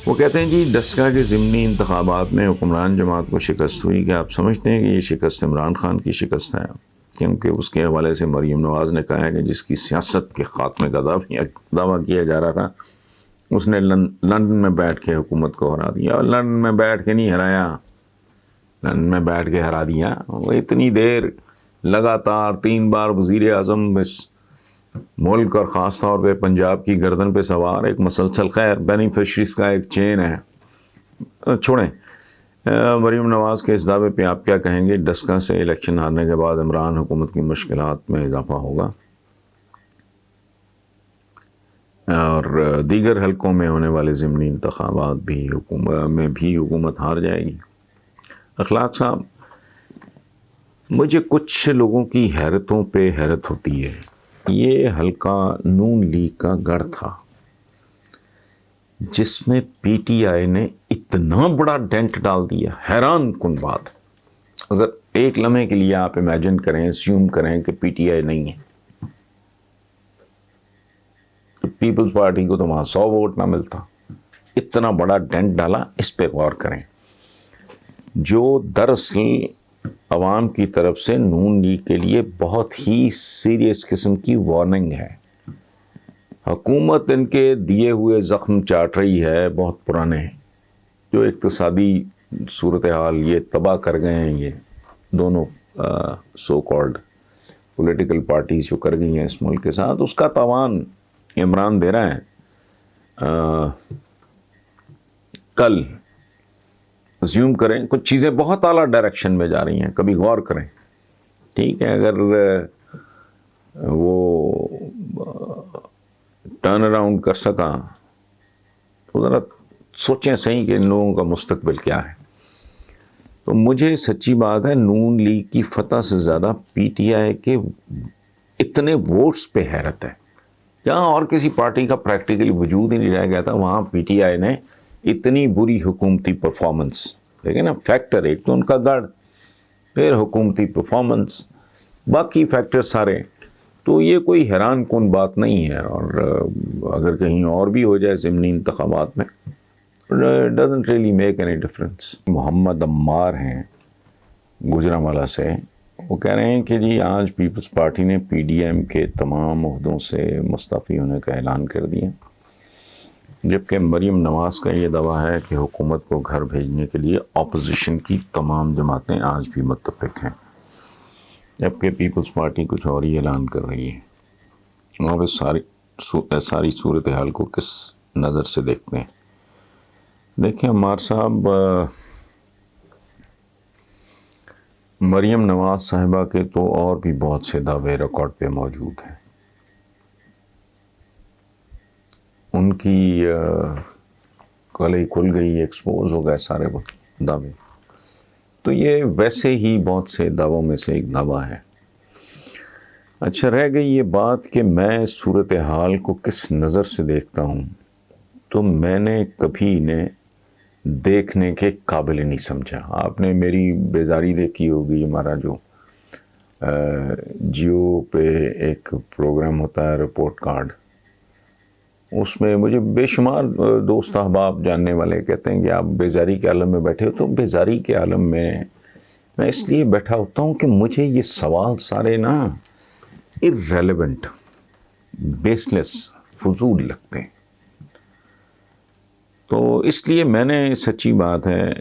وہ کہتے ہیں جی ڈسکا کے ضمنی انتخابات میں حکمران جماعت کو شکست ہوئی. کہ آپ سمجھتے ہیں کہ یہ شکست عمران خان کی شکست ہے؟ کیونکہ اس کے حوالے سے مریم نواز نے کہا ہے کہ جس کی سیاست کے خاتمے کا دعویٰ کیا جا رہا تھا اس نے لندن میں بیٹھ کے حکومت کو ہرا دیا. اور لندن میں بیٹھ کے نہیں ہرایا، لندن میں بیٹھ کے ہرا دیا. وہ اتنی دیر لگاتار 3 بار وزیر اعظم اس ملک اور خاص طور پہ پنجاب کی گردن پہ سوار ایک مسلسل خیر بینیفیشریز کا ایک چین ہے. چھوڑیں مریم نواز کے اس دعوے پہ آپ کیا کہیں گے؟ ڈسکا سے الیکشن ہارنے کے بعد عمران حکومت کی مشکلات میں اضافہ ہوگا اور دیگر حلقوں میں ہونے والے ضمنی انتخابات بھی حکومت ہار جائے گی. اخلاق صاحب، مجھے کچھ لوگوں کی حیرتوں پہ حیرت ہوتی ہے. یہ حلقہ نون لیگ کا گڑھ تھا جس میں پی ٹی آئی نے اتنا بڑا ڈینٹ ڈال دیا. حیران کن بات. اگر ایک لمحے کے لیے آپ امیجن کریں، اسیوم کریں کہ پی ٹی آئی نہیں ہے تو پیپلز پارٹی کو تو وہاں 100 ووٹ نہ ملتا. اتنا بڑا ڈینٹ ڈالا. اس پہ غور کریں، جو دراصل عوام کی طرف سے نون لیگ کے لیے بہت ہی سیریس قسم کی وارننگ ہے. حکومت ان کے دیے ہوئے زخم چاٹ رہی ہے، بہت پرانے ہیں. جو اقتصادی صورتحال یہ تباہ کر گئے ہیں، یہ دونوں سو کالڈ پولیٹیکل پارٹیز جو کر گئی ہیں اس ملک کے ساتھ، اس کا تاوان عمران دے رہا ہے. کل زیوم کریں کچھ چیزیں بہت اعلیٰ ڈائریکشن میں جا رہی ہیں، کبھی غور کریں. ٹھیک ہے، اگر وہ ٹرن اراؤنڈ کر سکا تو ذرا سوچیں صحیح کہ ان لوگوں کا مستقبل کیا ہے. تو مجھے سچی بات ہے نون لیگ کی فتح سے زیادہ پی ٹی آئی کے اتنے ووٹس پہ حیرت ہے. جہاں اور کسی پارٹی کا پریکٹیکلی وجود ہی نہیں رہ گیا تھا، وہاں پی ٹی آئی نے اتنی بری حکومتی پرفارمنس. لیکن اب فیکٹر ایک تو ان کا گڑھ، پھر حکومتی پرفارمنس، باقی فیکٹر سارے. تو یہ کوئی حیران کن بات نہیں ہے. اور اگر کہیں اور بھی ہو جائے ضمنی انتخابات میں، doesn't really make any difference. محمد عمار ہیں گوجرانوالہ سے، وہ کہہ رہے ہیں کہ جی آج پیپلز پارٹی نے پی ڈی ایم کے تمام عہدوں سے مستعفی ہونے کا اعلان کر دیا، جبکہ مریم نواز کا یہ دعویٰ ہے کہ حکومت کو گھر بھیجنے کے لیے اپوزیشن کی تمام جماعتیں آج بھی متفق ہیں، جبکہ پیپلز پارٹی کچھ اور ہی اعلان کر رہی ہے. اور اس ساری صورتحال کو کس نظر سے دیکھتے ہیں؟ دیکھیں عمار صاحب، مریم نواز صاحبہ کے تو اور بھی بہت سے دعوے ریکارڈ پہ موجود ہیں. ان کی کلئی کھل گئی، ایکسپوز ہو گئے سارے دعوے. تو یہ ویسے ہی بہت سے دعووں میں سے ایک دعویٰ ہے. اچھا، رہ گئی یہ بات کہ میں صورتحال کو کس نظر سے دیکھتا ہوں. تو میں نے کبھی انہیں دیکھنے کے قابل ہی نہیں سمجھا. آپ نے میری بیزاری دیکھی ہوگی، ہمارا جو جیو پہ ایک پروگرام ہوتا ہے رپورٹ کارڈ، اس میں مجھے بے شمار دوست احباب جاننے والے کہتے ہیں کہ آپ بیزاری کے عالم میں بیٹھے ہو. تو بیزاری کے عالم میں اس لیے بیٹھا ہوتا ہوں کہ مجھے یہ سوال سارے نا irrelevant، بیس لیس، فضول لگتے ہیں. تو اس لیے میں نے سچی بات ہے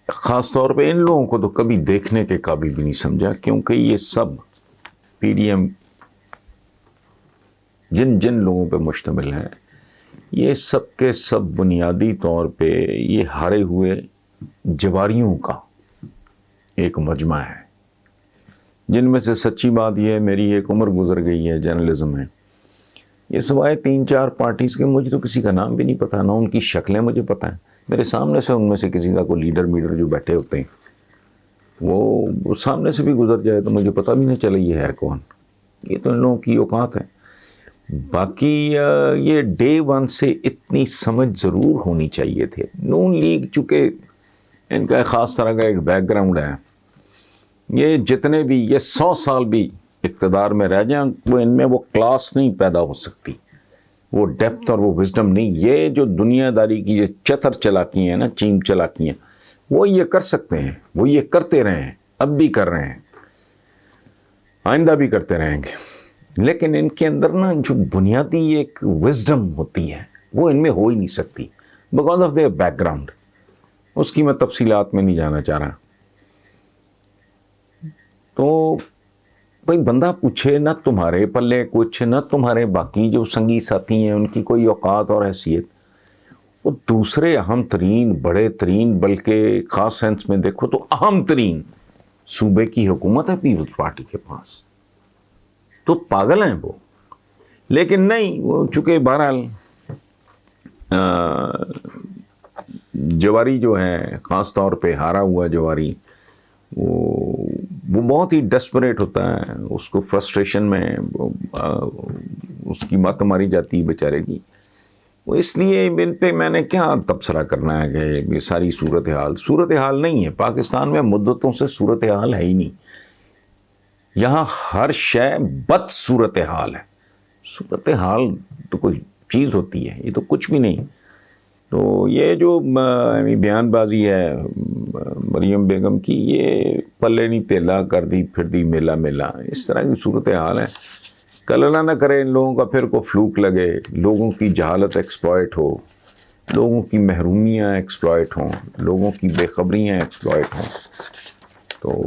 خاص طور پہ ان لوگوں کو تو کبھی دیکھنے کے قابل بھی نہیں سمجھا، کیونکہ یہ سب پی ڈی ایم جن لوگوں پہ مشتمل ہے، یہ سب کے سب بنیادی طور پہ یہ ہارے ہوئے جواریوں کا ایک مجمع ہے، جن میں سے سچی بات یہ ہے میری ایک عمر گزر گئی ہے جرنلزم میں. یہ سوائے 3-4 پارٹیز کے مجھے تو کسی کا نام بھی نہیں پتہ، نہ ان کی شکلیں مجھے پتہ ہیں. میرے سامنے سے ان میں سے کسی کا کوئی لیڈر جو بیٹھے ہوتے ہیں وہ سامنے سے بھی گزر جائے تو مجھے پتہ بھی نہیں چلے یہ ہے کون. یہ تو ان لوگوں کی اوقات ہے. باقی یہ ڈے ون سے اتنی سمجھ ضرور ہونی چاہیے تھے. نون لیگ چونکہ ان کا خاص طرح کا ایک بیک گراؤنڈ ہے، یہ جتنے بھی یہ 100 سال بھی اقتدار میں رہ جائیں وہ ان میں وہ کلاس نہیں پیدا ہو سکتی وہ ڈیپتھ اور وہ وزڈم نہیں. یہ جو دنیا داری کی یہ چتر چلاکی ہیں نا، چیم چلاکی ہیں، وہ یہ کر سکتے ہیں، وہ یہ کرتے رہے ہیں، اب بھی کر رہے ہیں، آئندہ بھی کرتے رہیں گے. لیکن ان کے اندر نا جو بنیادی ایک وزڈم ہوتی ہے وہ ان میں ہو ہی نہیں سکتی because of their background. اس کی میں تفصیلات میں نہیں جانا چاہ رہا. تو بھائی بندہ پوچھے نہ تمہارے پلے کچھ، نہ تمہارے باقی جو سنگی ساتھی ہیں ان کی کوئی اوقات اور حیثیت. وہ دوسرے اہم ترین، بڑے ترین، بلکہ خاص سینس میں دیکھو تو اہم ترین صوبے کی حکومت ہے پیپلز پارٹی کے پاس. تو پاگل ہیں وہ. لیکن نہیں، وہ چونکہ بہرحال جواری جو ہے، خاص طور پہ ہارا ہوا جواری، وہ بہت ہی ڈیسپریٹ ہوتا ہے. اس کو فرسٹریشن میں اس کی مات ماری جاتی ہے بیچارے کی. وہ اس لیے ان پہ میں نے کیا تبصرہ کرنا ہے کہ یہ ساری صورتحال نہیں ہے. پاکستان میں مدتوں سے صورتحال ہے ہی نہیں. یہاں ہر شے بد صورتحال ہے. صورتحال تو کوئی چیز ہوتی ہے، یہ تو کچھ بھی نہیں. تو یہ جو بیان بازی ہے مریم بیگم کی، یہ پلے نہیں تیلا کر دی پھر دی میلا میلا، اس طرح کی صورتحال ہے. کل اللہ نہ کرے ان لوگوں کا پھر کو فلوک لگے، لوگوں کی جہالت ایکسپلائٹ ہو، لوگوں کی محرومیاں ایکسپلائٹ ہوں، لوگوں کی بے خبریاں ایکسپلائٹ ہوں. تو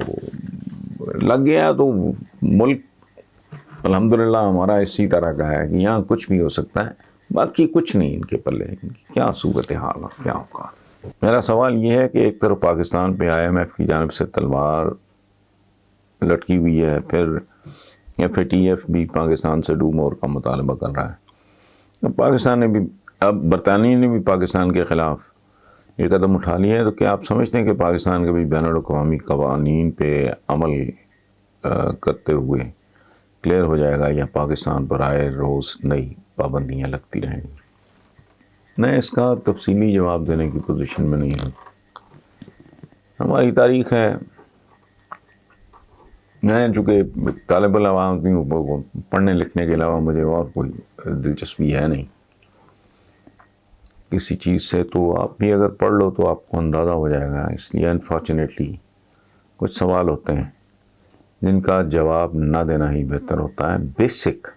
لگ گیا تو ملک الحمدللہ ہمارا اسی طرح کا ہے کہ یہاں کچھ بھی ہو سکتا ہے، باقی کچھ نہیں ان کے پلے. ان کی کیا صورتحال اور کیا اوقات. میرا سوال یہ ہے کہ ایک طرف پاکستان پہ IMF کی جانب سے تلوار لٹکی ہوئی ہے، پھر FATF بھی پاکستان سے ڈو مور کا مطالبہ کر رہا ہے. پاکستان نے بھی، اب برطانیہ نے بھی پاکستان کے خلاف یہ قدم اٹھا لیا ہے. تو کیا آپ سمجھتے ہیں کہ پاکستان کے بھی بین الاقوامی قوانین پہ عمل کرتے ہوئے کلیئر ہو جائے گا، یا پاکستان پر آئے روز نئی پابندیاں لگتی رہیں گی؟ میں اس کا تفصیلی جواب دینے کی پوزیشن میں نہیں ہوں. ہماری تاریخ ہے، میں چونکہ طالب العلم پڑھنے لکھنے کے علاوہ مجھے اور کوئی دلچسپی ہے نہیں کسی چیز سے. تو آپ بھی اگر پڑھ لو تو آپ کو اندازہ ہو جائے گا. اس لیے انفارچونیٹلی کچھ سوال ہوتے ہیں جن کا جواب نہ دینا ہی بہتر ہوتا ہے. بیسک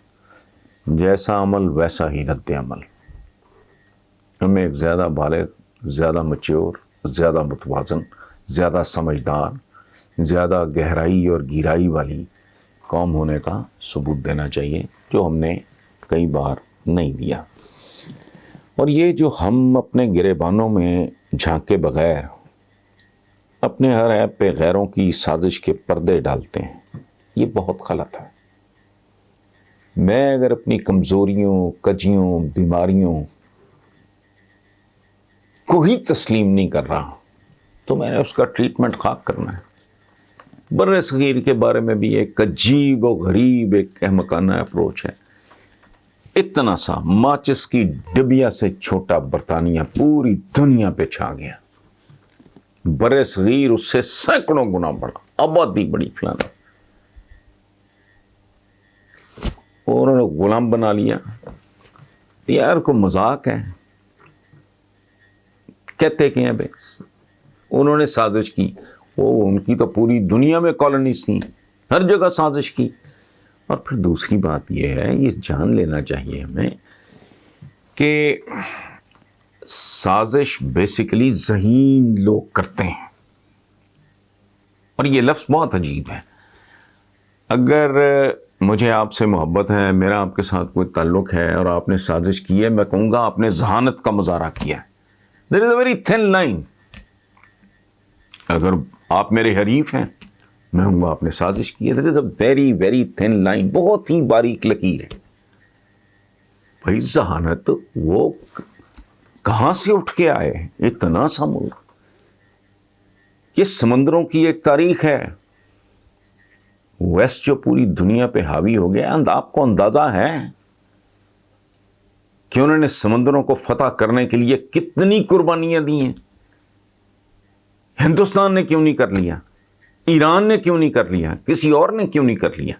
جیسا عمل ویسا ہی رد عمل. ہمیں ایک زیادہ بالغ، زیادہ میچور، زیادہ متوازن، زیادہ سمجھدار، زیادہ گہرائی اور گہرائی والی قوم ہونے کا ثبوت دینا چاہیے، جو ہم نے کئی بار نہیں دیا. اور یہ جو ہم اپنے گریبانوں میں جھانکے بغیر اپنے ہر عیب پہ غیروں کی سازش کے پردے ڈالتے ہیں، یہ بہت غلط ہے. میں اگر اپنی کمزوریوں، کجیوں، بیماریوں کو ہی تسلیم نہیں کر رہا تو میں نے اس کا ٹریٹمنٹ خاک کرنا ہے. بر صغیر کے بارے میں بھی ایک عجیب و غریب، ایک احمقانہ اپروچ ہے. اتنا سا ماچس کی ڈبیا سے چھوٹا برطانیہ پوری دنیا پہ چھا گیا. بر صغیر اس سے سینکڑوں گنا بڑا، آبادی بڑی فلانا، اور انہوں نے غلام بنا لیا. یار کو مذاق ہے. کہتے کہ ہیں بھائی انہوں نے سازش کی، وہ ان کی تو پوری دنیا میں کالونیز تھیں، ہر جگہ سازش کی. اور پھر دوسری بات یہ ہے، یہ جان لینا چاہیے ہمیں کہ سازش بیسیکلی ذہین لوگ کرتے ہیں. اور یہ لفظ بہت عجیب ہے. اگر مجھے آپ سے محبت ہے، میرا آپ کے ساتھ کوئی تعلق ہے اور آپ نے سازش کی ہے، میں کہوں گا آپ نے ذہانت کا مظاہرہ کیا ہے. There is a very thin line. اگر آپ میرے حریف ہیں، میں ہوں گا آپ نے سازش کی ہے. There is a very very thin line. بہت ہی باریک لکیر ہے. بھائی ذہانت وہ کہاں سے اٹھ کے آئے؟ اتنا سا ملک، یہ سمندروں کی ایک تاریخ ہے. ویسٹ جو پوری دنیا پہ حاوی ہو گیا، آپ کو اندازہ ہے کہ انہوں نے سمندروں کو فتح کرنے کے لیے کتنی قربانیاں دی ہیں؟ ہندوستان نے کیوں نہیں کر لیا؟ ایران نے کیوں نہیں کر لیا؟ کسی اور نے کیوں نہیں کر لیا؟